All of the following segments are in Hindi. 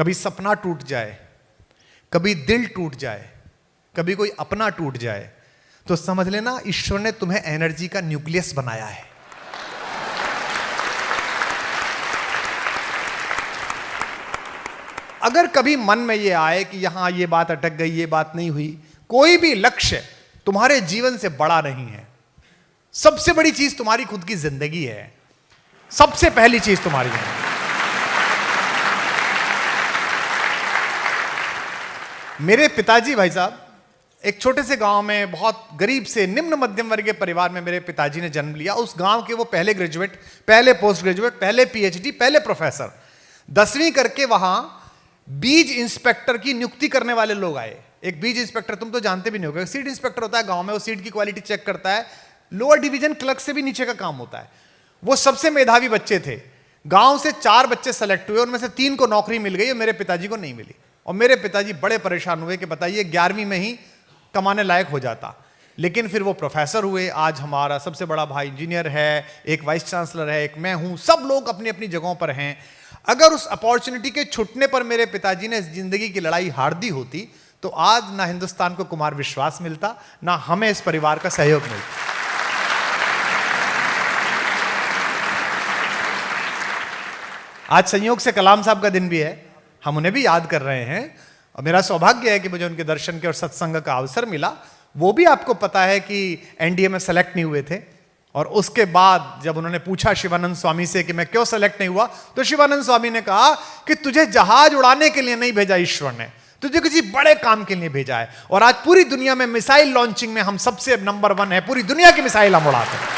कभी सपना टूट जाए, कभी दिल टूट जाए, कभी कोई अपना टूट जाए, तो समझ लेना ईश्वर ने तुम्हें एनर्जी का न्यूक्लियस बनाया है। अगर कभी मन में ये आए कि यहां ये बात अटक गई, ये बात नहीं हुई, कोई भी लक्ष्य तुम्हारे जीवन से बड़ा नहीं है। सबसे बड़ी चीज तुम्हारी खुद की जिंदगी है, सबसे पहली चीज तुम्हारी है। मेरे पिताजी भाई साहब एक छोटे से गांव में, बहुत गरीब से निम्न मध्यम वर्गीय परिवार में मेरे पिताजी ने जन्म लिया। उस गांव के वो पहले ग्रेजुएट, पहले पोस्ट ग्रेजुएट, पहले पीएचडी, पहले प्रोफेसर। 10वीं करके वहां बीज इंस्पेक्टर की नियुक्ति करने वाले लोग आए। एक बीज इंस्पेक्टर तुम तो जानते भी नहीं होगे, सीड इंस्पेक्टर होता है गांव में, वो सीड की क्वालिटी चेक करता है। लोअर डिवीजन क्लर्क से भी नीचे का काम होता है। वो सबसे मेधावी बच्चे थे। गांव से 4 बच्चे सेलेक्ट हुए, उनमें से 3 को नौकरी मिल गई और मेरे पिताजी को नहीं मिली। और मेरे पिताजी बड़े परेशान हुए कि बताइए 11वीं में ही कमाने लायक हो जाता। लेकिन फिर वो प्रोफेसर हुए। आज हमारा सबसे बड़ा भाई इंजीनियर है, एक वाइस चांसलर है, एक मैं हूं। सब लोग अपनी अपनी जगहों पर हैं। अगर उस अपॉर्चुनिटी के छूटने पर मेरे पिताजी ने जिंदगी की लड़ाई हार दी होती, तो आज ना हिंदुस्तान को कुमार विश्वास मिलता, ना हमें इस परिवार का सहयोग मिलता। आज संयोग से कलाम साहब का दिन भी है, हम उन्हें भी याद कर रहे हैं। और मेरा सौभाग्य है कि मुझे उनके दर्शन के और सत्संग का अवसर मिला। वो भी आपको पता है कि एनडीए में सेलेक्ट नहीं हुए थे। और उसके बाद जब उन्होंने पूछा शिवानंद स्वामी से कि मैं क्यों सेलेक्ट नहीं हुआ, तो शिवानंद स्वामी ने कहा कि तुझे जहाज उड़ाने के लिए नहीं भेजा ईश्वर ने, तुझे किसी बड़े काम के लिए भेजा है। और आज पूरी दुनिया में मिसाइल लॉन्चिंग में हम सबसे नंबर 1 है। पूरी दुनिया की मिसाइल हम उड़ाते हैं।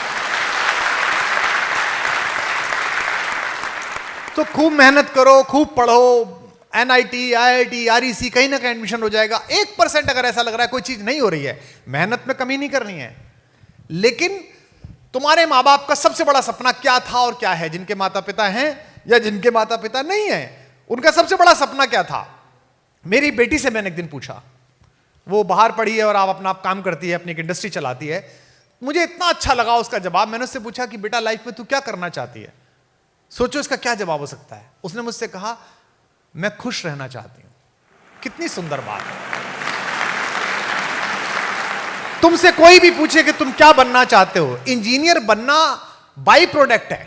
तो खूब मेहनत करो, खूब पढ़ो। एनआईटी, आईआईटी, आरईसी, कहीं ना कहीं एडमिशन हो जाएगा। 1% अगर ऐसा लग रहा है कोई चीज नहीं हो रही है, मेहनत में कमी नहीं करनी है। लेकिन तुम्हारे माँ बाप का सबसे बड़ा सपना क्या था और क्या है? जिनके माता पिता हैं या जिनके माता पिता नहीं हैं, उनका सबसे बड़ा सपना क्या था? मेरी बेटी से मैंने एक दिन पूछा, वो बाहर पढ़ी है और आप अपना काम करती है, अपनी एक इंडस्ट्री चलाती है। मुझे इतना अच्छा लगा उसका जवाब। मैंने उससे पूछा कि बेटा लाइफ में तू क्या करना चाहती है? सोचो इसका क्या जवाब हो सकता है। उसने मुझसे कहा मैं खुश रहना चाहती हूं। कितनी सुंदर बात है। तुमसे कोई भी पूछे कि तुम क्या बनना चाहते हो, इंजीनियर बनना बाई प्रोडक्ट है।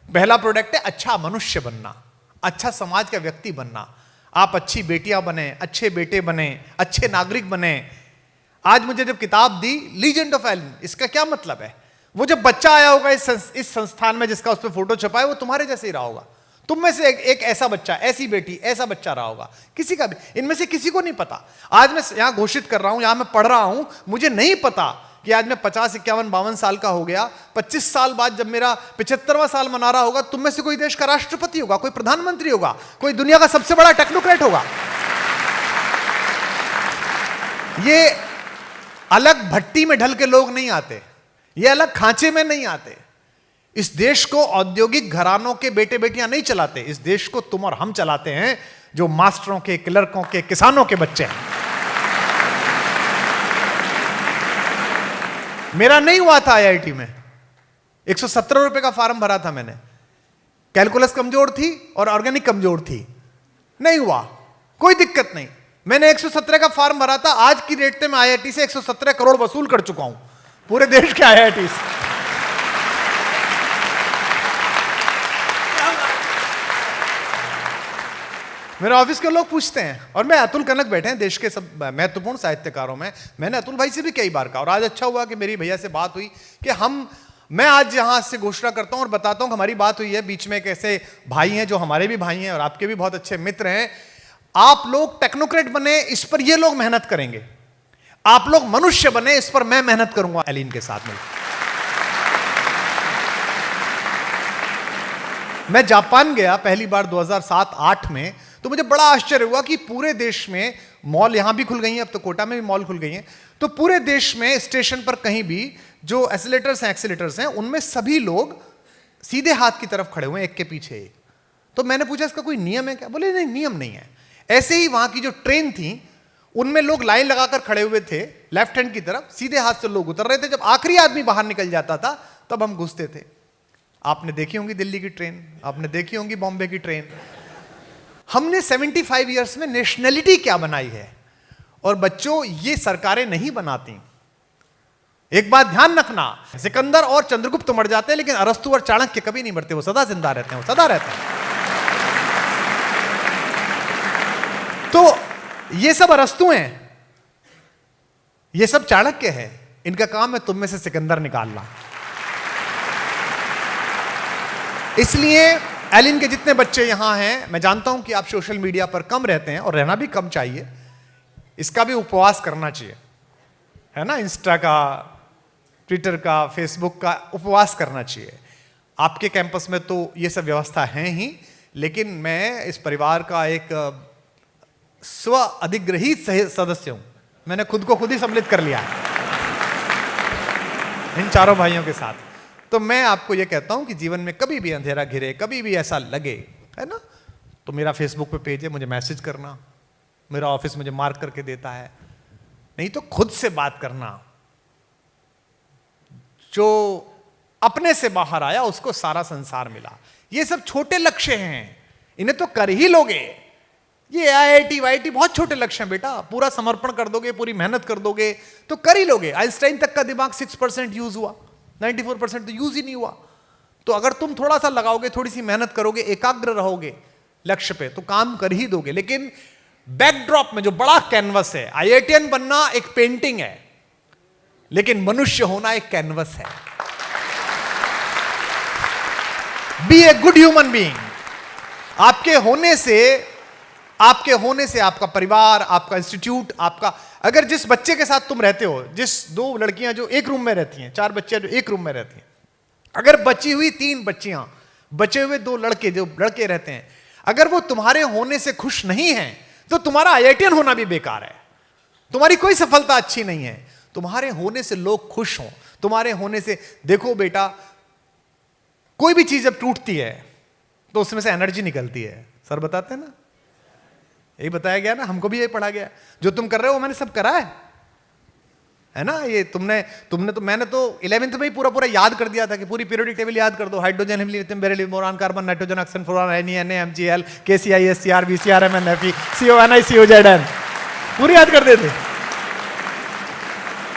पहला प्रोडक्ट है अच्छा मनुष्य बनना, अच्छा समाज का व्यक्ति बनना। आप अच्छी बेटियां बने, अच्छे बेटे बने, अच्छे नागरिक बने। आज मुझे जब किताब दी लीजेंड ऑफ एलन, इसका क्या मतलब है? वो जब बच्चा आया होगा इस संस्थान में जिसका उस पर फोटो छपा है, वो तुम्हारे जैसे ही रहा होगा। तुम में से एक ऐसा बच्चा, ऐसी बेटी, ऐसा बच्चा रहा होगा। किसी का भी, इनमें से किसी को नहीं पता। आज मैं यहां घोषित कर रहा हूं, यहां मैं पढ़ रहा हूं, मुझे नहीं पता कि आज मैं 50, 51, 52 साल का हो गया। 25 साल बाद जब मेरा 75वां साल मना रहा होगा, तुम में से कोई देश का राष्ट्रपति होगा, कोई प्रधानमंत्री होगा, कोई दुनिया का सबसे बड़ा टेक्नोक्रेट होगा। ये अलग भट्टी में ढल के लोग नहीं आते, ये अलग खांचे में नहीं आते। इस देश को औद्योगिक घरानों के बेटे बेटियां नहीं चलाते। इस देश को तुम और हम चलाते हैं, जो मास्टरों के, क्लर्कों के, किसानों के बच्चे हैं। मेरा नहीं हुआ था आईआईटी में। 117 रुपए का फॉर्म भरा था मैंने। कैलकुलस कमजोर थी और ऑर्गेनिक कमजोर थी, नहीं हुआ। कोई दिक्कत नहीं, मैंने 117 का फॉर्म भरा था। आज की रेट में आईआईटी से 117 करोड़ वसूल कर चुका हूं, पूरे देश के आईआईटी से। मेरे ऑफिस के लोग पूछते हैं, और मैं अतुल कनक बैठे हैं देश के सब महत्वपूर्ण साहित्यकारों में। मैंने अतुल भाई से भी कई बार कहा, और आज अच्छा हुआ कि मेरी भैया से बात हुई कि मैं आज यहां से घोषणा करता हूं और बताता हूं कि हमारी बात हुई है। बीच में एक ऐसे भाई हैं जो हमारे भी भाई हैं और आपके भी बहुत अच्छे मित्र हैं। आप लोग टेक्नोक्रेट बने, इस पर ये लोग मेहनत करेंगे। आप लोग मनुष्य बने, इस पर मैं मेहनत करूंगा एलिन के साथ मिलकर। मैं जापान गया पहली बार 2007-8 में, तो मुझे बड़ा आश्चर्य हुआ कि पूरे देश में मॉल, यहां भी खुल गई हैं, अब तो कोटा में भी मॉल खुल गई हैं। तो पूरे देश में स्टेशन पर कहीं भी जो एक्सीलेटर्स हैं, उनमें सभी लोग सीधे हाथ की तरफ खड़े हुए हैं, एक के पीछे एक। तो मैंने पूछा इसका कोई नियम है क्या? बोले नहीं, नियम नहीं है। ऐसे ही वहां की जो ट्रेन थी, उनमें लोग लाइन लगाकर खड़े हुए थे, लेफ्ट हैंड की तरफ, सीधे हाथ से लोग उतर रहे थे। जब आखिरी आदमी बाहर निकल जाता था, तब हम घुसते थे। आपने देखी होंगी दिल्ली की ट्रेन, आपने देखी होंगी बॉम्बे की ट्रेन। हमने 75 ईयर्स में नेशनलिटी क्या बनाई है। और बच्चों, ये सरकारें नहीं बनाती। एक बात ध्यान रखना, सिकंदर और चंद्रगुप्त मर जाते हैं, लेकिन अरस्तु और चाणक्य कभी नहीं मरते, वो सदा जिंदा रहते हैं, वो सदा रहते हैं। तो ये सब अरस्तु हैं, ये सब चाणक्य है, इनका काम है तुम में से सिकंदर निकालना। इसलिए एलिन के जितने बच्चे यहां हैं, मैं जानता हूं कि आप सोशल मीडिया पर कम रहते हैं और रहना भी कम चाहिए, इसका भी उपवास करना चाहिए, है ना। इंस्टा का, ट्विटर का, फेसबुक का उपवास करना चाहिए। आपके कैंपस में तो ये सब व्यवस्था है ही, लेकिन मैं इस परिवार का एक स्व अधिग्रहित सदस्य हूं। मैंने खुद को खुद ही सम्मिलित कर लिया है इन चारों भाइयों के साथ। तो मैं आपको यह कहता हूं कि जीवन में कभी भी अंधेरा घिरे, कभी भी ऐसा लगे, है ना, तो मेरा फेसबुक पे पेज है, मुझे मैसेज करना, मेरा ऑफिस मुझे मार्क करके देता है, नहीं तो खुद से बात करना। जो अपने से बाहर आया उसको सारा संसार मिला। ये सब छोटे लक्ष्य हैं, इन्हें तो कर ही लोगे। ये IIT वाईटी बहुत छोटे लक्ष्य हैं बेटा, पूरा समर्पण कर दोगे, पूरी मेहनत कर दोगे तो कर ही लोगे। आइंस्टाइन तक का दिमाग 6% यूज हुआ, 94% तो यूज ही नहीं हुआ। तो अगर तुम थोड़ा सा लगाओगे, थोड़ी सी मेहनत करोगे, एकाग्र रहोगे लक्ष्य पे, तो काम कर ही दोगे। लेकिन बैकड्रॉप में जो बड़ा कैनवस है, IITian बनना एक पेंटिंग है, लेकिन मनुष्य होना एक कैनवस है। Be a good human being. आपके होने से आपका परिवार, आपका इंस्टीट्यूट, आपका, अगर जिस बच्चे के साथ तुम रहते हो, जिस 2 लड़कियां जो एक रूम में रहती हैं, 4 बच्चे जो एक रूम में रहती हैं, अगर बची हुई 3 बच्चियां, बचे हुए 2 लड़के जो लड़के रहते हैं, अगर वो तुम्हारे होने से खुश नहीं हैं, तो तुम्हारा IITian होना भी बेकार है, तुम्हारी कोई सफलता अच्छी नहीं है। तुम्हारे होने से लोग खुश हों, तुम्हारे होने से, देखो बेटा, कोई भी चीज जब टूटती है तो उसमें से एनर्जी निकलती है। सर बताते हैं ना, यही बताया गया ना, हमको भी यही पढ़ा गया। जो तुम कर रहे हो मैंने सब करा है ना। ये तुमने तो, मैंने तो 11th में ही पूरा याद कर दिया था कि पूरी पीरियोडिक टेबल याद कर दो। Hydrogen, helium, lithium, beryllium, boron, carbon, nitrogen, oxygen, fluorine, Na, MgL, KCl, SCr, VCr, MnFe, CONi, COZn, पूरी याद कर देते।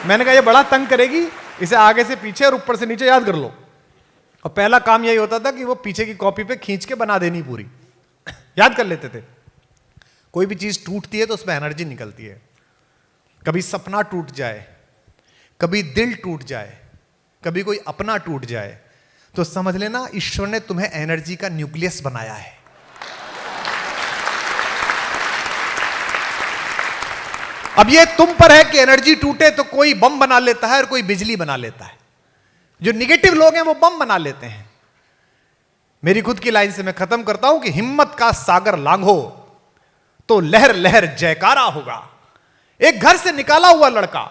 मैंने कहा ये बड़ा तंग करेगी, इसे आगे से पीछे और ऊपर से नीचे याद कर लो। और पहला काम यही होता था कि वो पीछे की कॉपी पे खींच के बना देनी पूरी, याद कर लेते थे। कोई भी चीज टूटती है तो उसमें एनर्जी निकलती है। कभी सपना टूट जाए, कभी दिल टूट जाए, कभी कोई अपना टूट जाए, तो समझ लेना ईश्वर ने तुम्हें एनर्जी का न्यूक्लियस बनाया है। अब ये तुम पर है कि एनर्जी टूटे तो कोई बम बना लेता है और कोई बिजली बना लेता है। जो निगेटिव लोग हैं वो बम बना लेते हैं। मेरी खुद की लाइन से मैं खत्म करता हूं कि हिम्मत का सागर लांघो तो लहर लहर जयकारा होगा। एक घर से निकाला हुआ लड़का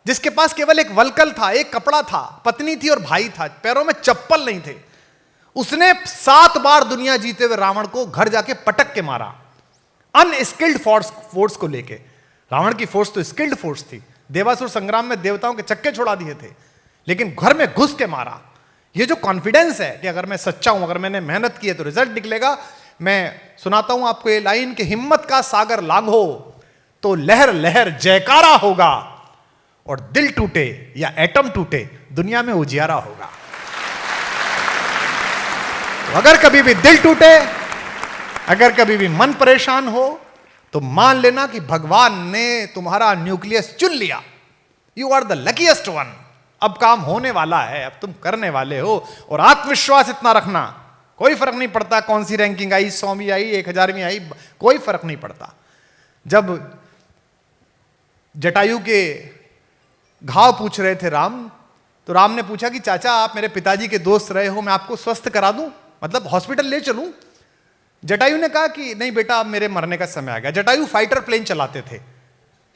जिसके पास केवल एक वलकल था, एक कपड़ा था, पत्नी थी और भाई था, पैरों में चप्पल नहीं थे, उसने 7 बार दुनिया जीते हुए रावण को घर जाके पटक के मारा, अनस्किल्ड फोर्स को लेके। रावण की फोर्स तो स्किल्ड फोर्स थी, देवासुर संग्राम में देवताओं के चक्के छोड़ा दिए थे, लेकिन घर में घुस के मारा। ये जो कॉन्फिडेंस है कि अगर मैं सच्चा हूं, अगर मैंने मेहनत की है तो रिजल्ट निकलेगा। मैं सुनाता हूं आपको ये लाइन कि हिम्मत का सागर लांघो तो लहर लहर जयकारा होगा, और दिल टूटे या एटम टूटे दुनिया में उजियारा होगा। तो अगर कभी भी दिल टूटे, अगर कभी भी मन परेशान हो, तो मान लेना कि भगवान ने तुम्हारा न्यूक्लियस चुन लिया। You are the luckiest one. अब काम होने वाला है, अब तुम करने वाले हो, और आत्मविश्वास इतना रखना, कोई फर्क नहीं पड़ता कौन सी रैंकिंग आई, 100वीं आई, 1000वीं आई, कोई फर्क नहीं पड़ता। जब जटायु के घाव पूछ रहे थे राम, तो राम ने पूछा कि चाचा आप मेरे पिताजी के दोस्त रहे हो, मैं आपको स्वस्थ करा दूं, मतलब हॉस्पिटल ले चलूं। जटायु ने कहा कि नहीं बेटा, अब मेरे मरने का समय आ गया। जटायु फाइटर प्लेन चलाते थे।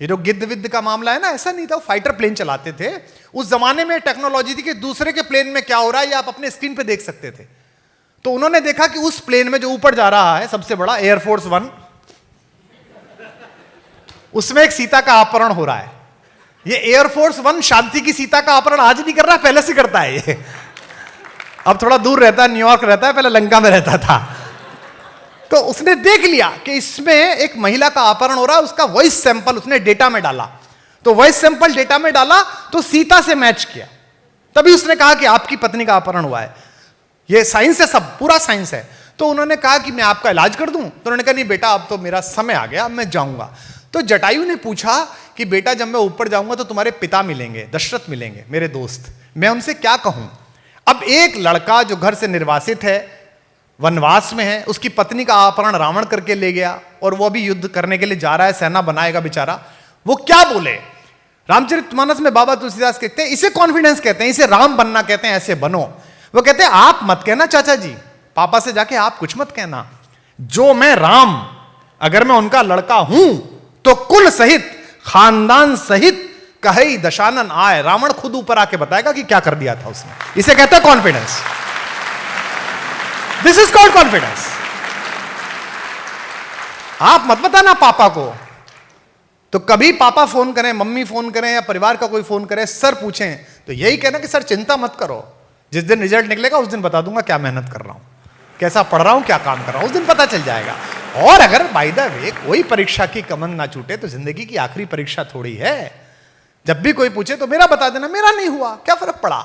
ये जो गिद्ध विद्ध का मामला है ना, ऐसा नहीं था, वो फाइटर प्लेन चलाते थे। उस जमाने में टेक्नोलॉजी थी कि दूसरे के प्लेन में क्या हो रहा है ये आप अपने स्क्रीन पे देख सकते थे। तो उन्होंने देखा कि उस प्लेन में जो ऊपर जा रहा है सबसे बड़ा एयरफोर्स 1, उसमें एक सीता का अपहरण हो रहा है। ये एयरफोर्स 1 शांति की सीता का अपहरण आज नहीं कर रहा, पहले से करता है ये। अब थोड़ा दूर रहता है, न्यूयॉर्क रहता है, पहले लंका में रहता था। तो उसने देख लिया कि इसमें एक महिला का अपहरण हो रहा है, उसका वॉइस सैंपल उसने डेटा में डाला, तो वॉइस सैंपल डेटा में डाला तो सीता से मैच किया, तभी उसने कहा कि आपकी पत्नी का अपहरण हुआ है। ये साइंस है, सब पूरा साइंस है। तो उन्होंने कहा कि मैं आपका इलाज कर दूं, तो उन्होंने कहा नहीं बेटा, अब तो मेरा समय आ गया, अब मैं जाऊंगा। तो जटायु ने पूछा कि बेटा जब मैं ऊपर जाऊंगा तो तुम्हारे पिता मिलेंगे, दशरथ मिलेंगे, मेरे दोस्त, मैं उनसे क्या कहूं? अब एक लड़का जो घर से निर्वासित है, वनवास में है, उसकी पत्नी का अपहरण रावण करके ले गया और वो भी युद्ध करने के लिए जा रहा है, सेना बनाएगा बेचारा, वो क्या बोले? रामचरितमानस में बाबा तुलसीदास कहते हैं, इसे कॉन्फिडेंस कहते हैं, इसे राम बनना कहते हैं, ऐसे बनो। वो कहते हैं आप मत कहना चाचा जी, पापा से जाके आप कुछ मत कहना, जो मैं राम, अगर मैं उनका लड़का हूं तो कुल सहित, खानदान सहित कहे दशानन आए, रावण खुद ऊपर आके बताएगा कि क्या कर दिया था उसने। इसे कहते हैं confidence. This is called confidence. आप मत बताना पापा को। तो कभी पापा फोन करें, मम्मी फोन करें या परिवार का कोई फोन करे, सर पूछें, तो यही कहना कि सर चिंता मत करो, जिस दिन रिजल्ट निकलेगा उस दिन बता दूंगा क्या मेहनत कर रहा हूं, कैसा पढ़ रहा हूं, क्या काम कर रहा हूं, उस दिन पता चल जाएगा। और अगर बाय द वे कोई परीक्षा की कमंद ना छूटे तो जिंदगी की आखिरी परीक्षा थोड़ी है, जब भी कोई पूछे तो मेरा बता देना, मेरा नहीं हुआ, क्या फर्क पड़ा,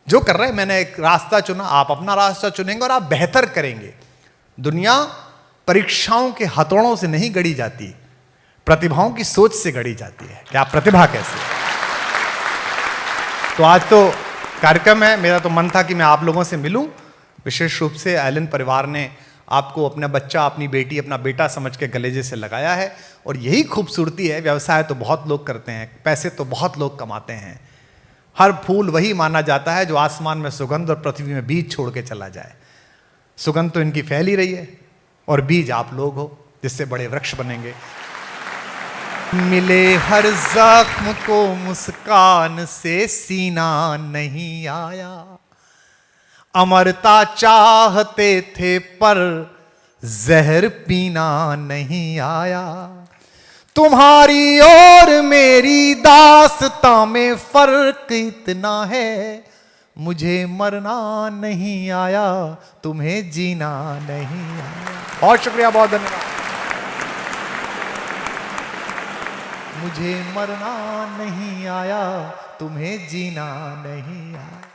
जो कर रहे हैं मैंने एक रास्ता चुना, आप अपना रास्ता चुनेंगे और आप बेहतर करेंगे। दुनिया परीक्षाओं के हथौड़ों से नहीं गढ़ी जाती, प्रतिभाओं की सोच से गढ़ी जाती है कि आप प्रतिभा कैसे। तो आज तो कार्यक्रम है, मेरा तो मन था कि मैं आप लोगों से मिलूं, विशेष रूप से एलन परिवार ने आपको अपना बच्चा, अपनी बेटी, अपना बेटा समझ के गलेजे से लगाया है, और यही खूबसूरती है। व्यवसाय तो बहुत लोग करते हैं, पैसे तो बहुत लोग कमाते हैं, हर फूल वही माना जाता है जो आसमान में सुगंध और पृथ्वी में बीज छोड़ के चला जाए। सुगंध तो इनकी फैल ही रही है और बीज आप लोग हो, जिससे बड़े वृक्ष बनेंगे। मिले हर जख्म को मुस्कान से सीना नहीं आया, अमरता चाहते थे पर जहर पीना नहीं आया। तुम्हारी और मेरी दास्तां में फर्क इतना है, मुझे मरना नहीं आया, तुम्हें जीना नहीं आया। बहुत शुक्रिया, बहुत धन्यवाद। मुझे मरना नहीं आया, तुम्हें जीना नहीं आया।